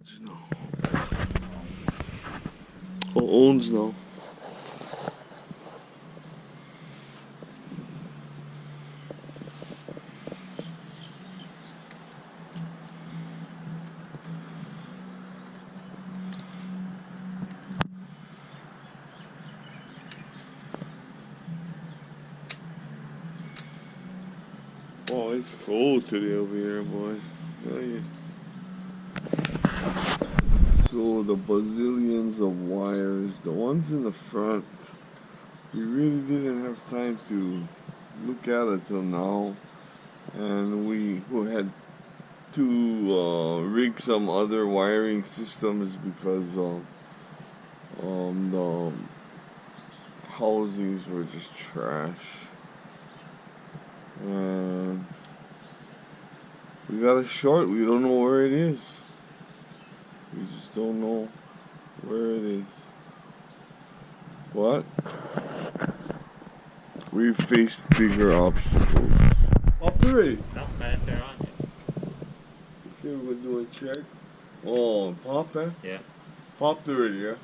No. Oh, owns now. Oh, it's cold today over here, boy. Oh, yeah. So the bazillions of wires, the ones in the front, we really didn't have time to look at it till now, and we had to rig some other wiring systems because the housings were just trash, and we got a short. We don't know where it is. We just don't know where it is. What? We've faced bigger obstacles. Up already? No, man, they're on yet. Okay, we're gonna do a check. Oh, pop that? Yeah. Popped already, yeah?